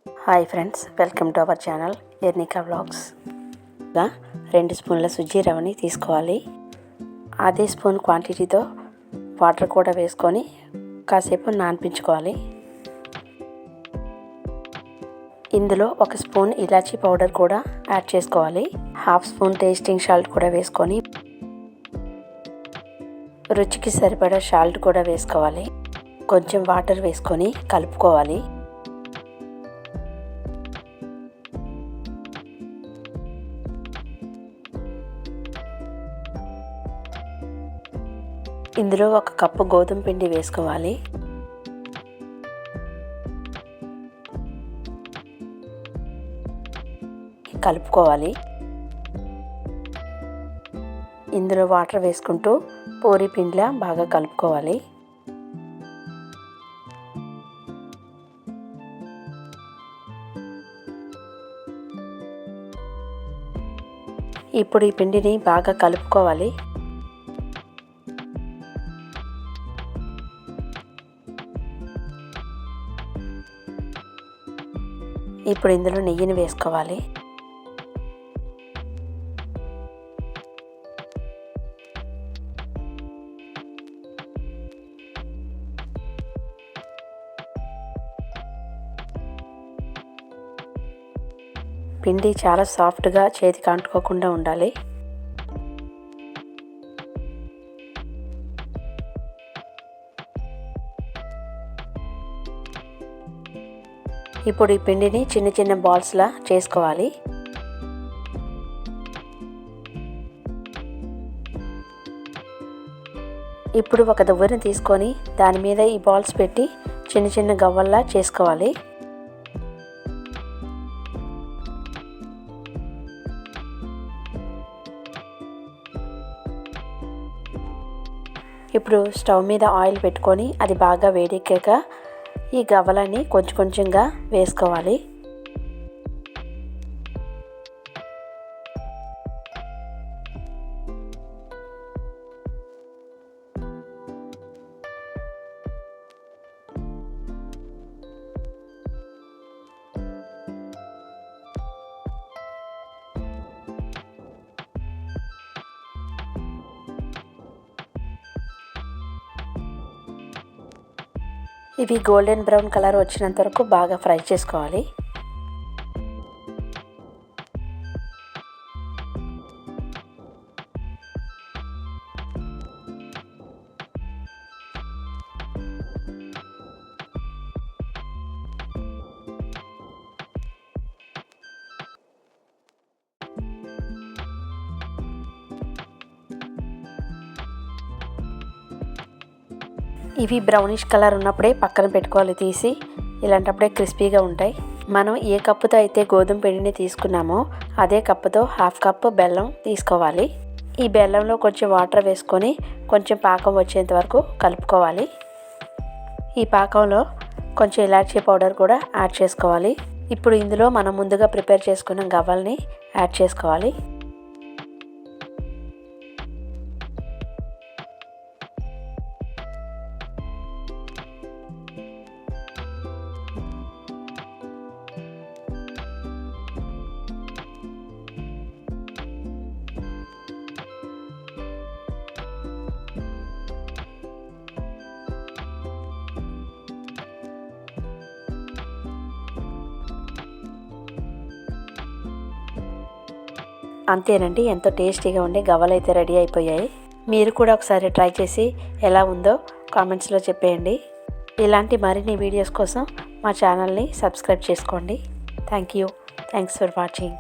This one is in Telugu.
Hi friends, welcome to our channel Ernika vlogs. 2 స్పూన్ల సుజ్జీ రవ్వని తీసుకోవాలి. అదే స్పూన్ క్వాంటిటీతో వాటర్ కూడా వేసుకొని కాసేపు నానిపించుకోవాలి. ఇందులో 1 స్పూన్ ఇలాచీ పౌడర్ కూడా యాడ్ చేసుకోవాలి. 1/2 స్పూన్ టేస్టింగ్ సాల్ట్ కూడా వేసుకొని రుచికి సరిపడా సాల్ట్ కూడా వేసుకోవాలి. కొంచెం వాటర్ వేసుకొని కలుపుకోవాలి. ఇందులో 1 కప్పు గోధుమ పిండి వేసుకోవాలి. కలుపుకోవాలి. ఇందులో వాటర్ వేసుకుంటూ పూరీ పిండిలా బాగా కలుపుకోవాలి. ఇప్పుడు ఈ పిండిని బాగా కలుపుకోవాలి. ఇప్పుడు ఇందులో నెయ్యిని వేసుకోవాలి. పిండి చాలా సాఫ్ట్గా చేతికి అంటుకోకుండా ఉండాలి. ఇప్పుడు ఈ పిండిని చిన్న చిన్న బాల్స్లా చేసుకోవాలి. ఇప్పుడు ఒక దువ్వెని తీసుకొని దాని మీద ఈ బాల్స్ పెట్టి చిన్న చిన్న గవ్వల్లా చేసుకోవాలి. ఇప్పుడు స్టవ్ మీద ఆయిల్ పెట్టుకొని అది బాగా వేడెక్కాక ఈ గవ్వలని కొంచెం కొంచెంగా వేసుకోవాలి. ఇవి గోల్డెన్ బ్రౌన్ కలర్ వచ్చినంత వరకు బాగా ఫ్రై చేసుకోవాలి. ఇవి బ్రౌనిష్ కలర్ ఉన్నప్పుడే పక్కన పెట్టుకోవాలి తీసి. ఇలాంటప్పుడే క్రిస్పీగా ఉంటాయి. మనం ఏ కప్పుతో అయితే గోధుమ పిండిని తీసుకున్నామో అదే కప్పుతో 1/2 కప్పు బెల్లం తీసుకోవాలి. ఈ బెల్లంలో కొంచెం వాటర్ వేసుకొని కొంచెం పాకం వచ్చేంత వరకు కలుపుకోవాలి. ఈ పాకంలో కొంచెం ఇలాచీ పౌడర్ కూడా యాడ్ చేసుకోవాలి. ఇప్పుడు ఇందులో మనం ముందుగా ప్రిపేర్ చేసుకున్న గవ్వల్ని యాడ్ చేసుకోవాలి. అంతేనండి, ఎంతో టేస్టీగా ఉండే గవ్వలు అయితే రెడీ అయిపోయాయి. మీరు కూడా ఒకసారి ట్రై చేసి ఎలా ఉందో కామెంట్స్లో చెప్పేయండి. ఇలాంటి మరిన్ని వీడియోస్ కోసం మా ఛానల్ని సబ్స్క్రైబ్ చేసుకోండి. Thanks for watching.